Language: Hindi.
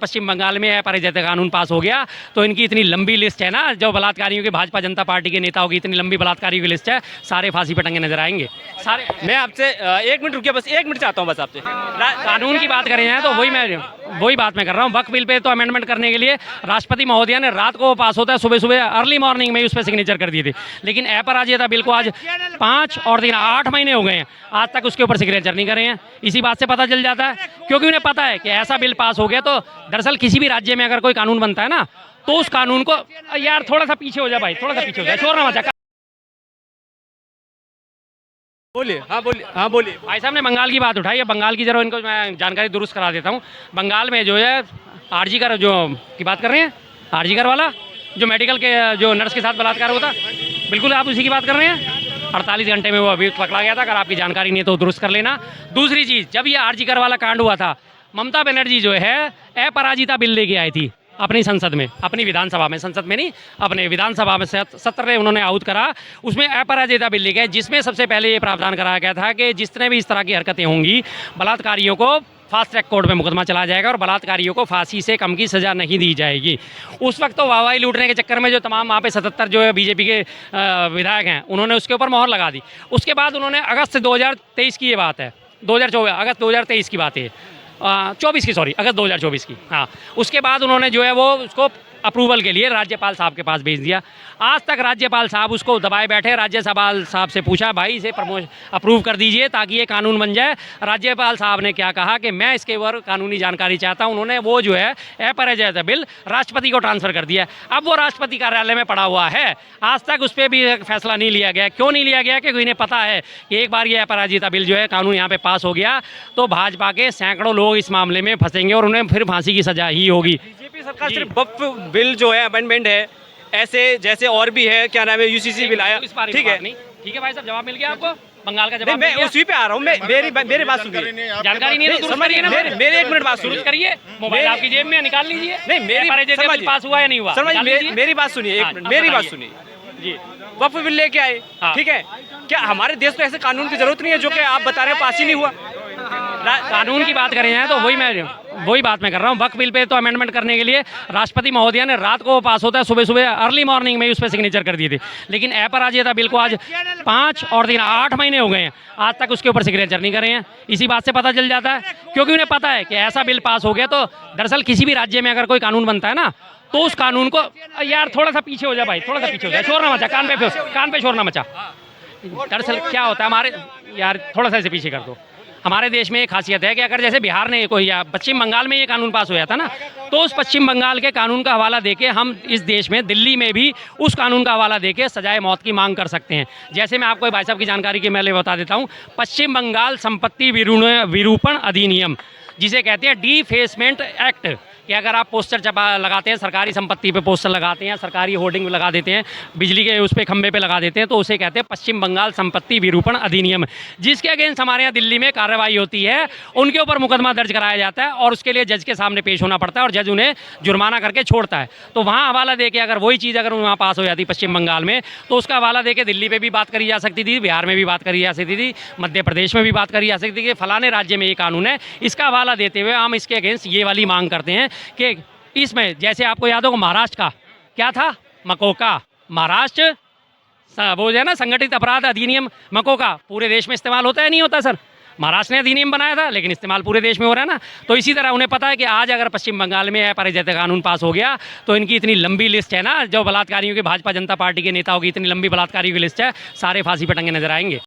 पश्चिम बंगाल में अपराजित कानून पास हो गया तो इनकी इतनी लंबी लिस्ट है ना, जो बलात्कारियों की भाजपा जनता पार्टी के नेताओं की इतनी लंबी बलात्कारियों की लिस्ट है, सारे फांसी पे टंगे नजर आएंगे सारे। मैं आपसे 1 मिनट रुकिए, बस 1 मिनट चाहता हूँ बस आपसे। कानून की बात करें हैं तो वही बात मैं कर रहा हूँ। वक्फ बिल पे तो अमेंडमेंट करने के लिए राष्ट्रपति महोदया ने रात को पास होता है, सुबह सुबह अर्ली मॉर्निंग में ही उस पर सिग्नेचर कर दिए थे, लेकिन अपराजिता बिल को आज 5 और 8 महीने हो गए हैं, आज तक उसके ऊपर सिग्नेचर नहीं करे हैं। इसी बात से पता चल जाता है, क्योंकि उन्हें पता है कि ऐसा बिल पास हो गया तो दरअसल किसी भी राज्य में अगर कोई कानून बनता है ना, तो उस कानून को, यार थोड़ा सा पीछे हो जाए भाई, थोड़ा सा पीछे हो जाए, शोर ना मचा। बोलिए, हाँ बोलिए। भाई साहब ने बंगाल की बात उठाई है, बंगाल की जरा इनको मैं जानकारी दुरुस्त करा देता हूँ। बंगाल में जो है आरजी कर जो की बात कर रहे हैं, आरजी कर वाला जो मेडिकल के जो नर्स के साथ बलात्कार होता, बिल्कुल आप उसी की बात कर रहे हैं। 48 घंटे में वो अभी पकड़ा गया था, अगर आपकी जानकारी नहीं है तो दुरुस्त कर लेना। दूसरी चीज़, जब ये आरजी कर वाला कांड हुआ था, ममता बनर्जी जो है अपराजिता बिल लेके आई थी अपनी संसद में, अपनी विधानसभा में, संसद में नहीं, अपने विधानसभा में सत्र में उन्होंने आउट करा, उसमें अपराजिता बिल लेके, जिसमें सबसे पहले ये प्रावधान कराया गया था कि जितने भी इस तरह की हरकतें होंगी, बलात्कारियों को फास्ट ट्रैक कोर्ट में मुकदमा चला जाएगा और बलात्कारियों को फांसी से कम की सज़ा नहीं दी जाएगी। उस वक्त तो वाहवाही लूटने के चक्कर में जो तमाम वहाँ पे 77 जो है बीजेपी के विधायक हैं, उन्होंने उसके ऊपर मोहर लगा दी। उसके बाद उन्होंने अगस्त 2023 की ये बात है, 2024 अगस्त 2023 की बात है, 24 की, सॉरी अगस्त 2024 की, हाँ, उसके बाद उन्होंने जो है वो उसको अप्रूवल के लिए राज्यपाल साहब के पास भेज दिया। आज तक राज्यपाल साहब उसको दबाए बैठे, राज्यपाल साहब से पूछा भाई इसे अप्रूव कर दीजिए ताकि ये कानून बन जाए। राज्यपाल साहब ने क्या कहा कि मैं इसके ऊपर कानूनी जानकारी चाहता हूँ। उन्होंने वो जो है अपराजिता बिल राष्ट्रपति को ट्रांसफ़र कर दिया। अब वो राष्ट्रपति कार्यालय में पड़ा हुआ है, आज तक उस पर भी फैसला नहीं लिया गया। क्यों नहीं लिया गया? क्योंकि इन्हें पता है कि एक बार ये अपराजिता बिल जो है कानून यहाँ पे पास हो गया तो भाजपा के सैकड़ों लोग इस मामले में फंसेंगे और उन्हें फिर फांसी की सजा ही होगी। बीजेपी सरकार सिर्फ वक्फ बिल जो है अमेंडमेंट है, ऐसे जैसे और भी है, क्या नाम है, यूसीसी बिल आया, ठीक है, ठीक है भाई साहब, जवाब मिल गया आपको, बंगाल का जवाब। मैं उसी पे आ रहा हूँ, मेरी बात सुनिए, जानकारी नहीं है तो समझिए ना, मेरे 1 मिनट बात सुनिए करिए, मोबाइल आपकी जेब में निकाल लीजिए। नहीं, मेरी पास हुआ या नहीं हुआ, मेरी बात सुनिए, 1 मिनट मेरी बात सुनिए जी। वक्फ बिल लेके आए, ठीक है, क्या हमारे देश में ऐसे कानून की जरूरत नहीं है जो कि आप बता रहे हैं पास ही नहीं हुआ? कानून की बात करें हैं तो वही बात मैं कर रहा हूँ। वक्फ बिल पे तो अमेंडमेंट करने के लिए राष्ट्रपति महोदया ने रात को पास होता है, सुबह सुबह अर्ली मॉर्निंग में ही उस पर सिग्नेचर कर दिए थे, लेकिन अपराजिता बिल को आज 5 और 8 महीने हो गए हैं, आज तक उसके ऊपर सिग्नेचर नहीं करे हैं। इसी बात से पता चल जाता है, क्योंकि उन्हें पता है कि ऐसा बिल पास हो गया तो दरअसल किसी भी राज्य में अगर कोई कानून बनता है ना, तो उस कानून को, यार थोड़ा सा पीछे हो जाए भाई, थोड़ा सा पीछे हो जाए, शोर ना मचा, कान पे शोर ना मचा। दरअसल क्या होता है हमारे, यार थोड़ा सा इसे पीछे कर दो। हमारे देश में एक खासियत है कि अगर जैसे बिहार ने कोई या पश्चिम बंगाल में ये कानून पास हुआ था ना, तो उस पश्चिम बंगाल के कानून का हवाला देके हम इस देश में दिल्ली में भी उस कानून का हवाला देके सजाए मौत की मांग कर सकते हैं। जैसे मैं आपको भाई साहब की जानकारी के मैं बता देता हूँ, पश्चिम बंगाल संपत्ति विरूपण अधिनियम, जिसे कहते हैं डिफेसमेंट एक्ट, कि अगर आप पोस्टर लगाते हैं, सरकारी संपत्ति पे पोस्टर लगाते हैं, सरकारी होर्डिंग लगा देते हैं, बिजली के उस पर खंभे पे लगा देते हैं, तो उसे कहते हैं पश्चिम बंगाल संपत्ति विरूपण अधिनियम, जिसके अगेंस्ट हमारे यहाँ दिल्ली में कार्रवाई होती है, उनके ऊपर मुकदमा दर्ज कराया जाता है और उसके लिए जज के सामने पेश होना पड़ता है और जज उन्हें जुर्माना करके छोड़ता है। तो वहाँ हवाला दे के अगर वही चीज़ अगर वहाँ पास हो जाती पश्चिम बंगाल में, तो उसका हवाला दे के दिल्ली पर भी बात करी जा सकती थी, बिहार में भी बात करी जा सकती थी, मध्य प्रदेश में भी बात करी जा सकती थी कि फलाने राज्य में ये कानून है। इसका हवाला देते हुए हम इसके अगेंस्ट ये वाली मांग करते हैं कि इसमें, जैसे आपको याद होगा महाराष्ट्र का क्या था, मकोका, महाराष्ट्र वो जो है ना संगठित अपराध अधिनियम, मकोका पूरे देश में इस्तेमाल होता है नहीं होता सर? महाराष्ट्र ने अधिनियम बनाया था लेकिन इस्तेमाल पूरे देश में हो रहा है ना। तो इसी तरह उन्हें पता है कि आज अगर पश्चिम बंगाल में अपराजिता कानून पास हो गया तो इनकी इतनी लंबी लिस्ट है ना, जो बलात्कारियों की भाजपा जनता पार्टी के नेताओं की इतनी लंबी बलात्कारियों की लिस्ट है, सारे फांसी पे टंगे नजर आएंगे।